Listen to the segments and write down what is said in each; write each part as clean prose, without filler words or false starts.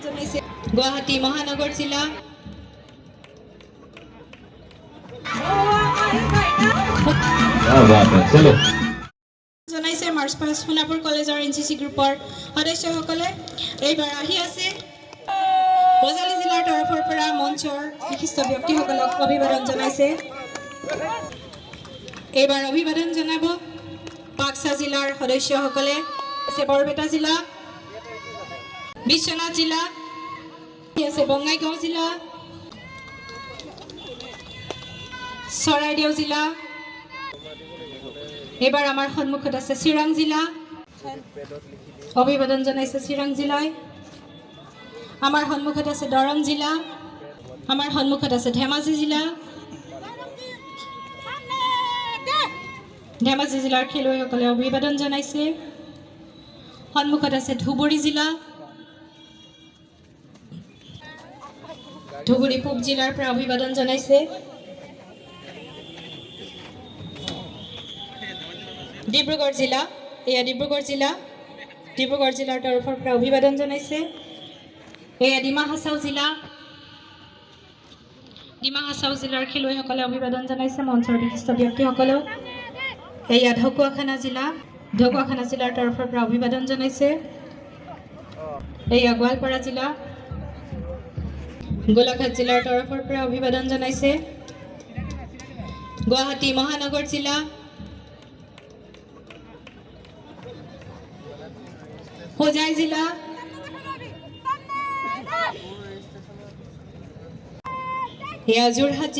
জনাইছে গুৱাহাটী মহানগৰ জিলা জনাইছে মাৰ্চ পাষ্ট সোণাপুৰ কলেজৰ এনচিচি গ্ৰুপৰ সদস্যসকলে এইবাৰ আহি আছে বজালী জিলাৰ তৰফৰ পৰা মঞ্চৰ বিশিষ্ট ব্যক্তিসকলক অভিবাদন জনাইছে এইবাৰ অভিবাদন জনাব বাক্সা জিলাৰ সদস্যসকলে বৰপেটা জিলা বিশ্বনাথ জিলা আছে বঙাইগাঁও জিলা চৰাইদেউ জিলা এবাৰ আমাৰ সন্মুখত আছে চিৰাং জিলা অভিবাদন জনাইছে চিৰাং জিলাই আমাৰ সন্মুখত আছে দৰং জিলা আমাৰ সন্মুখত আছে ধেমাজি জিলা ধেমাজি জিলাৰ খেলুৱৈসকলে অভিবাদন জনাইছে সন্মুখত আছে ধুবুৰী জিলা ধুবুৰী পূব জিলাৰ পৰা অভিবাদন জনাইছে ডিব্ৰুগড় জিলা এয়া ডিব্ৰুগড় জিলাৰ তৰফৰ পৰা অভিবাদন জনাইছে এয়া ডিমা হাছাও জিলাৰ খেলুৱৈসকলে অভিবাদন জনাইছে মঞ্চৰ বিশিষ্ট ব্যক্তিসকলেও এয়া ঢকুৱাখানা জিলাৰ তৰফৰ পৰা অভিবাদন জনাইছে এয়া গোৱালপাৰা জিলা গোলাঘাট জিলাৰ তৰফৰ পৰা অভিবাদন জনাইছে গুৱাহাটী মহানগৰ জিলা হোজাই জিলা এয়া যোৰহাট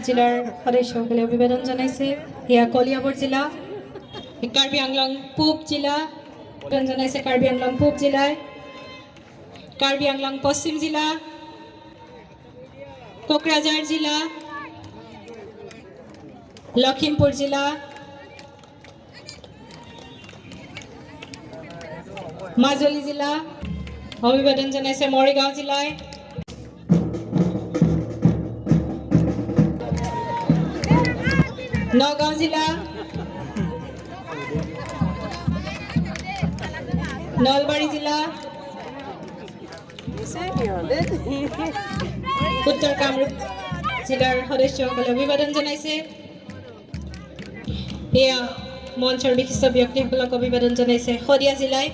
জিলাৰ সদস্যসকলে অভিবাদন জনাইছে এয়া কলিয়াবৰ জিলা কাৰ্বি আংলং পূব জিলা জনাইছে কাৰ্বি আংলং পূব জিলাই কাৰ্বি আংলং পশ্চিম জিলা কোকৰাঝাৰ জিলা লখিমপুৰ জিলা মাজুলী জিলা অভিবাদন জনাইছে মৰিগাঁও জিলাই নগাঁও জিলা নলবাৰী জিলা উত্তৰ কামৰূপ জিলাৰ সদস্যসকলে অভিবাদন জনাইছে এয়া মঞ্চৰ বিশিষ্ট ব্যক্তিসকলক অভিবাদন জনাইছে শদিয়া জিলাই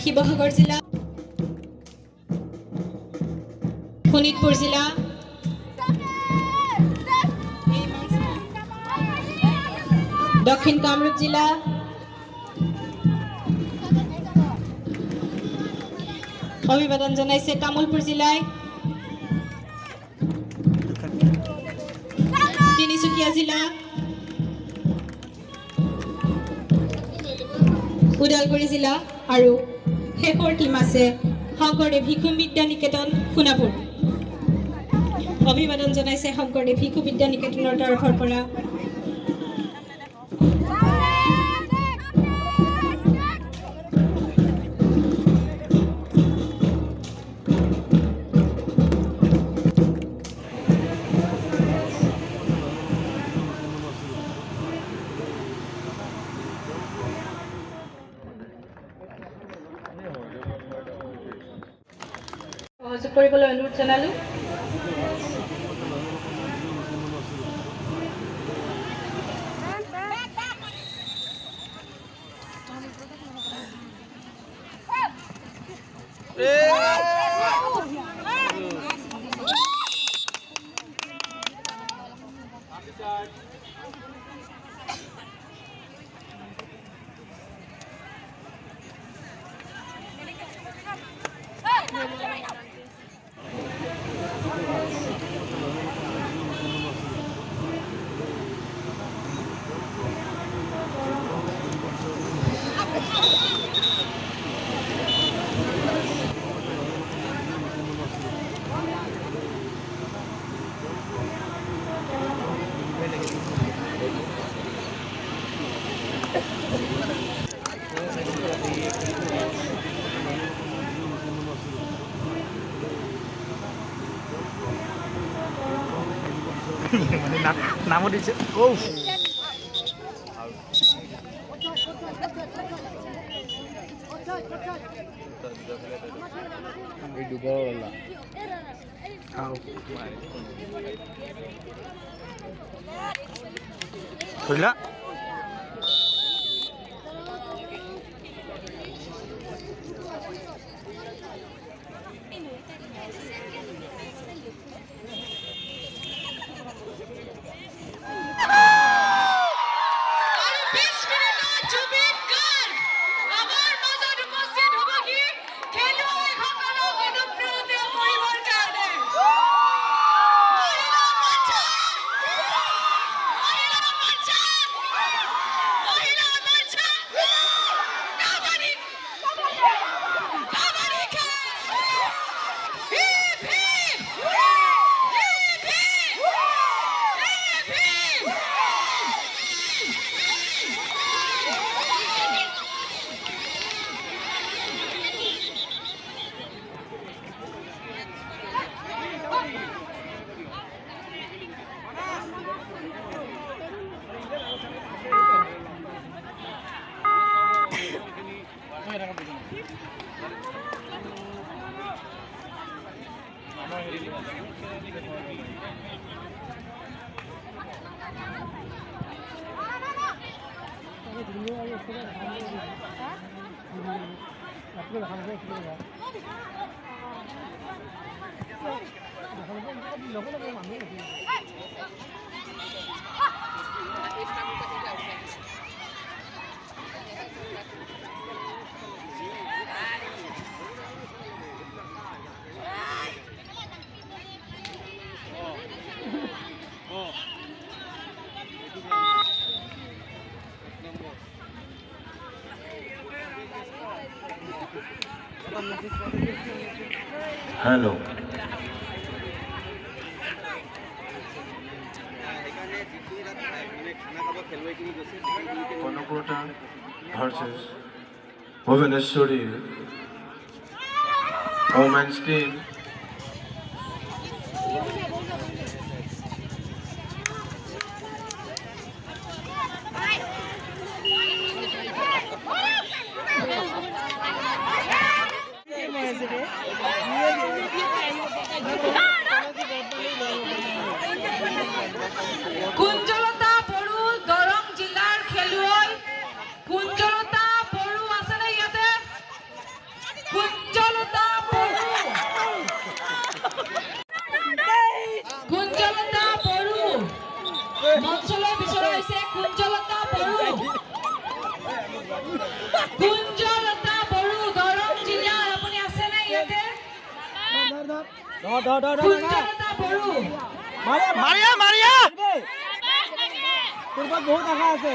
শিৱসাগৰ জিলা শোণিতপুৰ জিলা দক্ষিণ কামৰূপ জিলা অভিবাদন জনাইছে তামুলপুৰ জিলাই তিনিচুকীয়া জিলা ওদালগুৰি জিলা আৰু শেষৰ টীম আছে শংকৰদেৱ শিশু বিদ্যা নিকেতন সোণাপুৰ অভিবাদন জনাইছে শংকৰদেৱ শিশু বিদ্যা নিকেতনৰ তৰফৰ পৰা সহযোগ কৰিবলৈ অনুৰোধ জনালোঁ নামও দিছে বুঝলা hello Konokoda versus Bhubaneswari women's team. কুঞ্জলতা বড়ু দৰং জিলাৰ খেলুৱৈ কুঞ্জলতা বড়ু আছে নে ইয়াতে কুঞ্জলতা বড়ু মঞ্চলৈ বিচৰা হৈছে কুঞ্জলতা বড়ু দৰং জিলাৰ আপুনি আছে নে ইয়াতে কুঞ্জলতা বড়ু মারিয়া মারিয়া তোর বহুত আশা আছে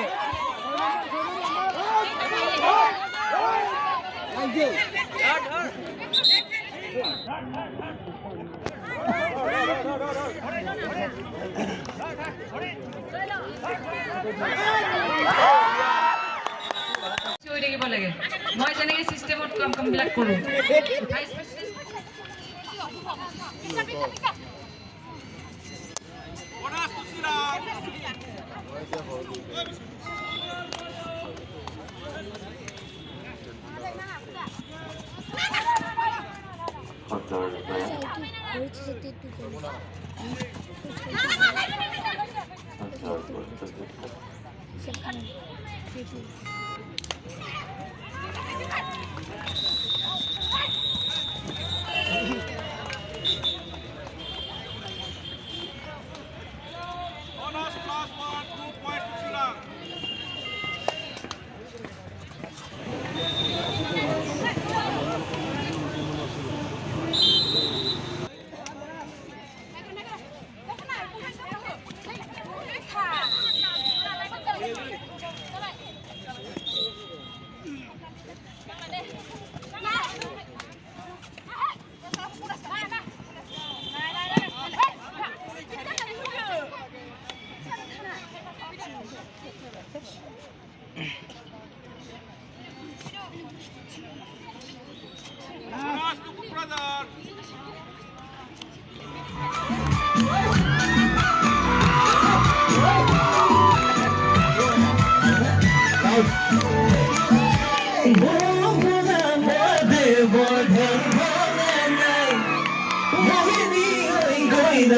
থাকিব লাগে মই যেনেকে সিস্টেমত কাম বিলাক কৰো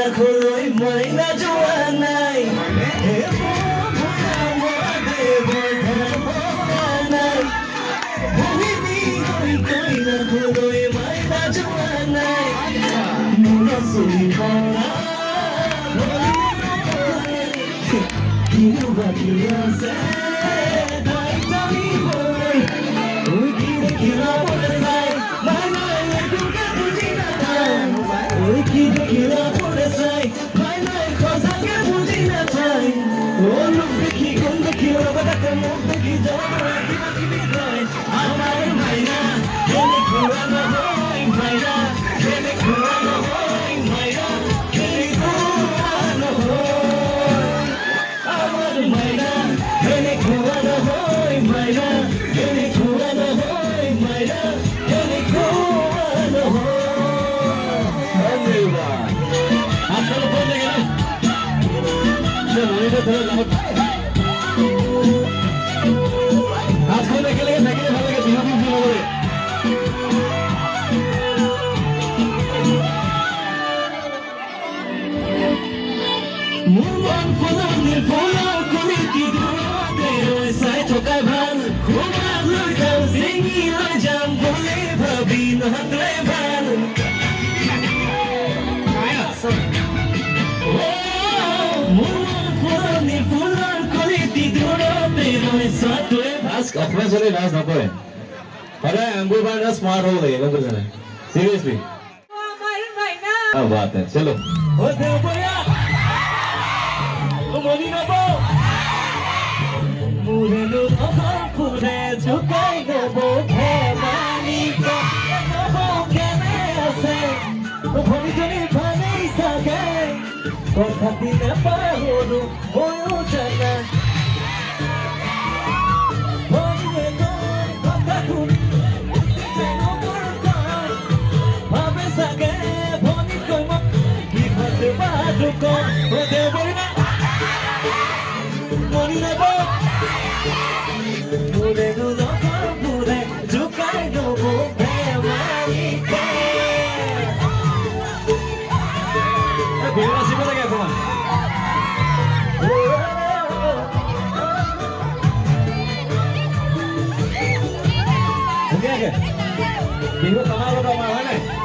ৰাখলৈ মই নাযোৱা নাই ৰাখলৈ মই নাযোৱা নাই মোৰ চুৰি পৰা কিনো বাকী আছে অসমীয়া চলি লাজ নকৰে সদায় আঙ্গুৰ বাৰ স্মাৰ্ট হ'ব লাগে গম পাইছে নাই চিৰিয়াছলি বাত হে চলো বিহু সমাগত আমাৰ হয় নাই